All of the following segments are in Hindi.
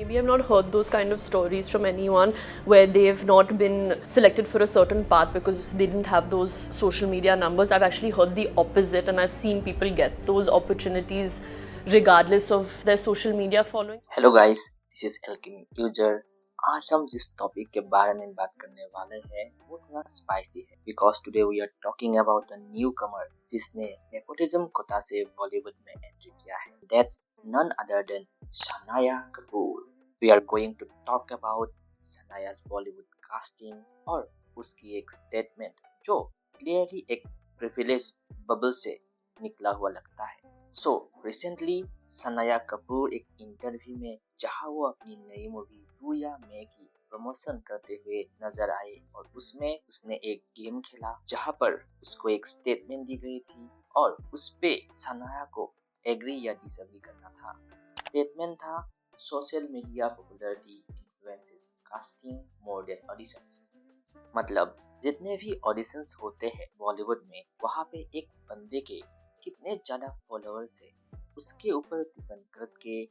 Maybe I've not heard those kind of stories from anyone where they've not been selected for a certain path because they didn't have those social media numbers. I've actually heard the opposite, and I've seen people get those opportunities regardless of their social media following. Hello guys, this is alchemy user. आज हम जिस टॉपिक के बारे में बात करने वाले हैं वो थोड़ा स्पाइसी है because today we are talking about a new comer जिसने नेपोटिज्म कोटा से बॉलीवुड में एंट्री किया है। That's none other than Shanaya Kapoor. We are going to talk about Shanaya's Bollywood casting और उसकी एक स्टेटमेंट जो क्लियरली एक प्रिविलेज बबल से निकला हुआ लगता है। सो रिसेंटली शनाया कपूर एक इंटरव्यू में जहां वो अपनी नई मूवी तू या मैं की प्रमोशन करते हुए नजर आए और उसमें उसने एक गेम खेला जहां पर उसको एक स्टेटमेंट दी गई थी और उस पे शनाया को एग्री या डिसएग्री करना था। स्टेटमेंट था social media popularity influences casting more than auditions. मतलब जितने भी ऑडिशंस होते हैं बॉलीवुड में वहाँ पे एक बंदे के कितने ज्यादा फॉलोअर्स है उसके ऊपर डिपेंड करके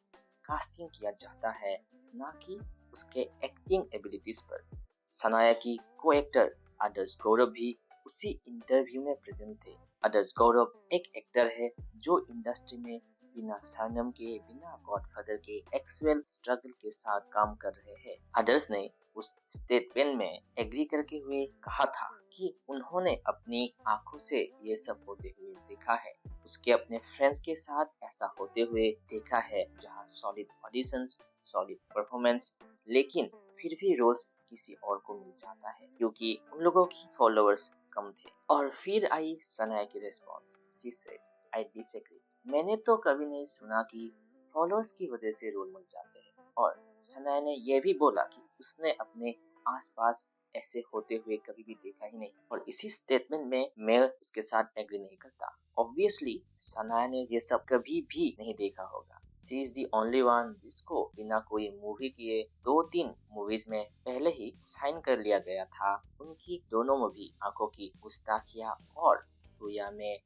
कास्टिंग किया जाता है, ना कि उसके एक्टिंग एबिलिटीज पर। शनाया की को एक्टर आदर्श गौरव भी उसी इंटरव्यू में प्रेजेंट थे। आदर्श गौरव एक एक्टर है जो इंडस्ट्री में बिना सरनेम के बिना गॉडफादर के एक्चुअल स्ट्रगल के साथ काम कर रहे हैं। आदर्श ने उस स्टेटमेंट में एग्री करके हुए कहा था कि उन्होंने अपनी आंखों से ये सब होते हुए देखा है, उसके अपने फ्रेंड्स के साथ ऐसा होते हुए देखा है जहां सॉलिड ऑडिशंस सॉलिड परफॉर्मेंस लेकिन फिर भी रोल्स किसी और को मिल जाता है क्योंकि उन लोगों की फॉलोअर्स कम थे। और फिर आई शनाया की response, she said I disagree. मैंने तो कभी नहीं सुना कि फॉलोअर्स की वजह से रोल मिल जाते हैं। और शनाया ने यह भी बोला कि उसने अपने आसपास ऐसे होते हुए कभी भी देखा ही नहीं और इसी स्टेटमेंट में मैं उसके साथ एग्री नहीं करता। ऑब्वियसली शनाया ने ये सब कभी भी नहीं देखा होगा। She is the only one जिसको बिना कोई मूवी किए 2-3 मूवीज में पहले ही साइन कर लिया गया था। उनकी दोनों मूवी आंखों की गुस्ताखिया और रुया में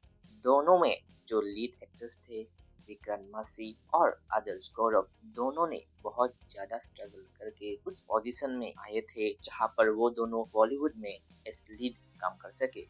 दोनों में जो लीड एक्टर्स थे विक्रांत मासी और आदर्श गौरव दोनों ने बहुत ज्यादा स्ट्रगल करके उस पोजीशन में आए थे जहां पर वो दोनों बॉलीवुड में एज लीड काम कर सके।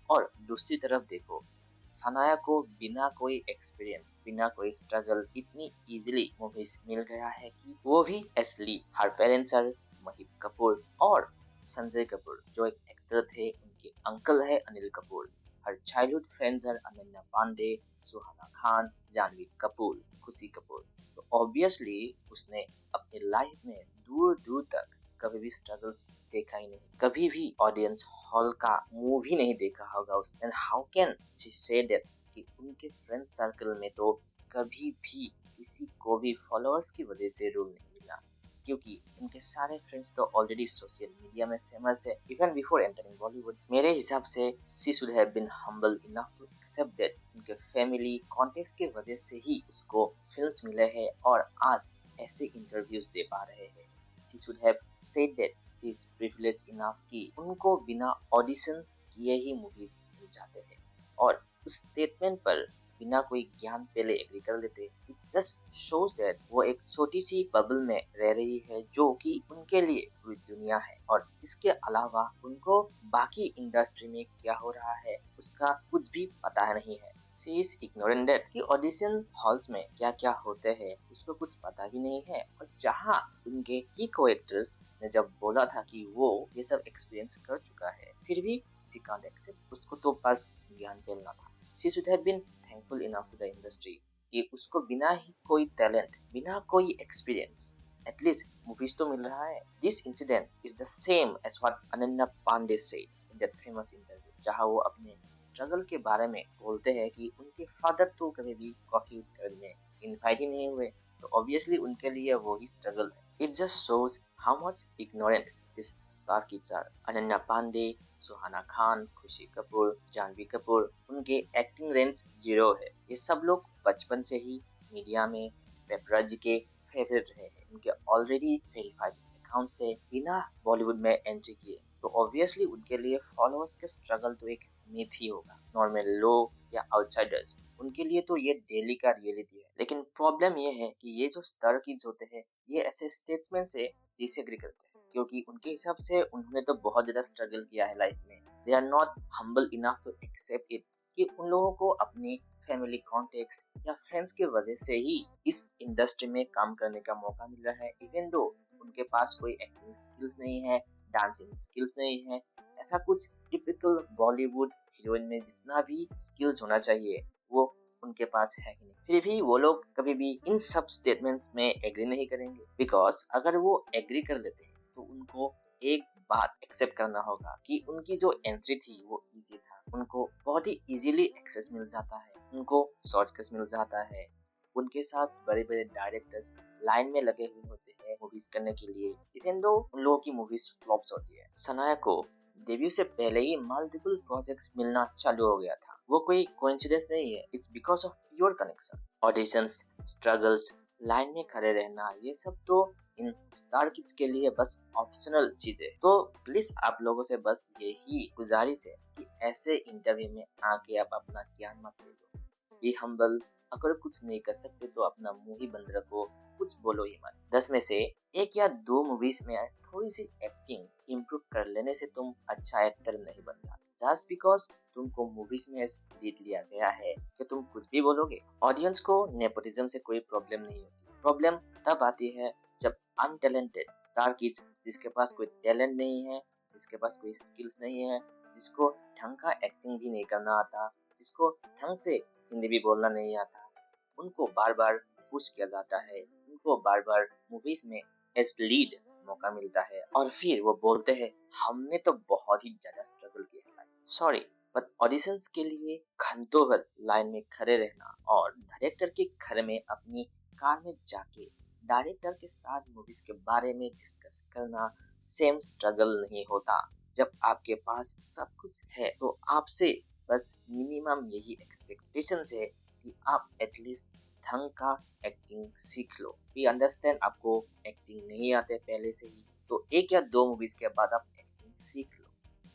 और दूसरी तरफ देखो शनाया को बिना कोई एक्सपीरियंस बिना कोई स्ट्रगल इतनी इजीली मूवीज मिल गया है कि वो भी एज लीड। हर पेरेंट्स आर महिप कपूर और संजय कपूर जो एक एक्टर थे, उनके अंकल है Anil Kapoor. Her childhood friends are Ananya Pandey, Suhana Khan, Janhvi Kapoor, Khushi Kapoor. तो ऑब्वियसली उसने अपनी लाइफ में दूर दूर तक कभी भी स्ट्रगल्स देखा ही नहीं, कभी भी ऑडियंस हॉल का मूवी नहीं देखा होगा उसने। How can she say that कि उनके फ्रेंड सर्कल में तो कभी भी किसी को भी फॉलोअर्स की वजह से रोल नहीं मिला क्योंकि उनके सारे फ्रेंड्स तो ऑलरेडी सोशल मीडिया में फेमस है इवन बिफोर एंटरिंग बॉलीवुड। मेरे हिसाब से she should have been humble enough to accept that उनके फैमिली कॉन्टेक्स्ट की वजह से ही उसको फिल्म्स मिले हैं और आज ऐसे इंटरव्यूज दे पा रहे हैं। She should have said that she is privileged enough कि उनको बिना ऑडिशंस किए ही मूवीज मिल जाते हैं और उस स्टेटमेंट पर बिना कोई ज्ञान पहले एग्री कर लेते। इट जस्ट शोज दैट वो एक छोटी सी बबल में रह रही है जो कि उनके लिए पूरी दुनिया है और इसके अलावा उनको बाकी इंडस्ट्री में क्या हो रहा है उसका कुछ भी पता नहीं है। She is ignorant that कि ऑडिशन हॉल्स में क्या क्या होते हैं उसको कुछ पता भी नहीं है। और जहाँ उनके ही को एक्टर्स ने जब बोला था कि वो ये सब एक्सपीरियंस कर चुका है फिर भी she can't accept, उसको तो बस ज्ञान फैलना था। She should have been thankful enough to the industry कि उसको बिना ही कोई टैलेंट बिना कोई एक्सपीरियंस एटलीस्ट मूवीज तो मिल रहा है। This incident is the same as what Ananya Pandey said in that famous interview जहां वो अपने स्ट्रगल के बारे में बोलते हैं कि उनके फादर तो कभी भी कॉफी में इनवाइट ही नहीं हुए तो ऑब्वियसली उनके लिए वो ही स्ट्रगल है। It just shows how much ignorant this star kids are. Ananya Pandey, Suhana Khan, Khushi Kapoor, Janhvi Kapoor, उनके एक्टिंग रेंज 0 है। ये सब लोग बचपन से ही मीडिया में पेपराजी के फेवरेट रहे हैं। उनके ऑलरेडी वेरीफाइड अकाउंट्स थे बिना बॉलीवुड में एंट्री किए तो ऑब्वियसली उनके लिए फॉलोअर्स के स्ट्रगल तो एक मिथ ही होगा। नॉर्मल लोग या आउटसाइडर्स उनके लिए तो ये डेली का रियलिटी है। लेकिन प्रॉब्लम ये है कि ये जो स्टार किड्स होते हैं ये ऐसे स्टेट्समैन से डिसएग्री करते हैं, क्योंकि उनके हिसाब से उन्होंने तो बहुत ज्यादा स्ट्रगल किया है लाइफ में। They are not humble enough to accept it कि उन लोगों को अपनी फैमिली कॉन्टेक्ट्स या फ्रेंड्स की वजह से ही इस इंडस्ट्री में काम करने का मौका मिल रहा है, इवन दो उनके पास कोई एक्टिंग स्किल्स नहीं है, डांसिंग स्किल्स नहीं है। ऐसा कुछ टिपिकल बॉलीवुड हीरोइन में जितना भी स्किल्स होना चाहिए वो उनके पास है ही नहीं। फिर भी वो लोग कभी भी इन सब स्टेटमेंट्स में एग्री नहीं करेंगे, बिकॉज अगर वो एग्री कर लेते हैं तो उनको एक बात एक्सेप्ट करना होगा कि उनकी जो एंट्री थी वो इजी था, उनको बहुत ही इजीली एक्सेस मिल जाता है, उनको शॉर्टकट्स मिल जाता है। उनके साथ बड़े बड़े डायरेक्टर्स लाइन में लगे हुए होते हैं मूवीज करने के लिए, इवन दो उन लोगों की मूवीज फ्लॉप्स होती है। सनाया को डेब्यू से पहले ही मल्टीपल प्रोजेक्ट्स मिलना चालू हो गया था, वो कोई कोइंसिडेंस नहीं है, it's because of pure connection. Auditions, struggles, line में खड़े रहना, ये सब तो इन स्टार किड्स के लिए बस ऑप्शनल चीजें। तो प्लीज आप लोगों से बस यही गुजारिश है कि ऐसे इंटरव्यू में आके आप अपना ज्ञान मत ले लो, ये हम्बल। अगर कुछ नहीं कर सकते तो अपना मुंह ही बंद रखो, कुछ बोलो ही मत। 10 में से 1 या 2 मूवीज में थोड़ी सी एक्टिंग इम्प्रूव कर लेने से तुम अच्छा एक्टर नहीं बन जाते। जस्ट बिकॉज तुमको मूवीज में लीड लिया गया है कि तुम कुछ भी बोलोगे। ऑडियंस को नेपोटिज्म से कोई प्रॉब्लम नहीं होती, प्रॉब्लम तब आती है जब अनटैलेंटेड स्टार किड्स, जिसके पास कोई टैलेंट नहीं है, जिसके पास कोई स्किल्स नहीं है, जिसको ढंग का एक्टिंग भी नहीं करना आता, जिसको ढंग से हिंदी भी बोलना नहीं आता, उनको बार बार पुश किया जाता है, उनको बार बार मूवीज में एज लीड मौका मिलता है और फिर वो बोलते हैं हमने तो बहुत ही ज्यादा स्ट्रगल किया है। सॉरी, बट ऑडिशंस के लिए घंटों भर लाइन में खड़े रहना और डायरेक्टर के घर में अपनी कार में जाके डायरेक्टर के साथ मूवीज के बारे में डिस्कस करना सेम स्ट्रगल नहीं होता। जब आपके पास सब कुछ है तो आपसे बस मिनिमम यही एक्सपेक्टेशंस है कि आप एटलीस्ट ढंग का एक्टिंग सीख लो। वी अंडरस्टैंड आपको एक्टिंग नहीं आते पहले से ही, तो 1 या 2 मूवीज के बाद आप एक्टिंग सीख लो,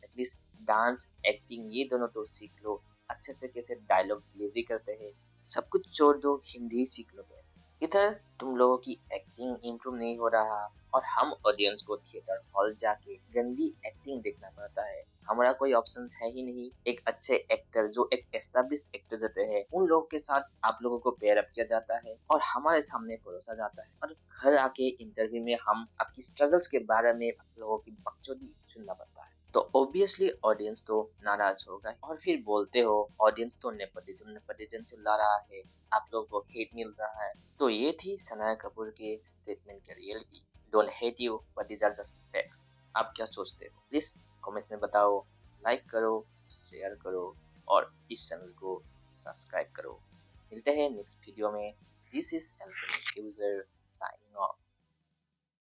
एटलीस्ट डांस एक्टिंग ये दोनों तो सीख लो, अच्छे से कैसे डायलॉग डिलीवरी करते हैं सब कुछ छोड़ दो, हिंदी सीख लो। इधर तुम लोगों की एक्टिंग इम्प्रूव नहीं हो रहा और हम ऑडियंस को थिएटर हॉल जाके गंदी एक्टिंग देखना पड़ता है। हमारा कोई ऑप्शन है ही नहीं। एक अच्छे एक्टर जो एक एस्टेब्लिश्ड एक्टर होते हैं उन लोगों के साथ आप लोगों को पेयर अप किया जाता है और हमारे सामने परोसा जाता है, और घर आके इंटरव्यू में हम आपकी स्ट्रगल्स के बारे में आप लोगों की बकचोदी सुनना पड़ता है। तो ऑब्वियसली ऑडियंस तो नाराज होगा और फिर बोलते हो ऑडियंस तो नेपोटिज्म चिल्ला रहा है, आप लोगों को हेट मिल रहा है। तो ये थी सनाया कपूर के स्टेटमेंट की reality. Don't hate you but these are just facts. आप क्या सोचते हो प्लीज कमेंट्स में बताओ, लाइक करो, शेयर करो और इस चैनल को सब्सक्राइब करो। मिलते हैं नेक्स्ट वीडियो में। This is alchemist user signing off.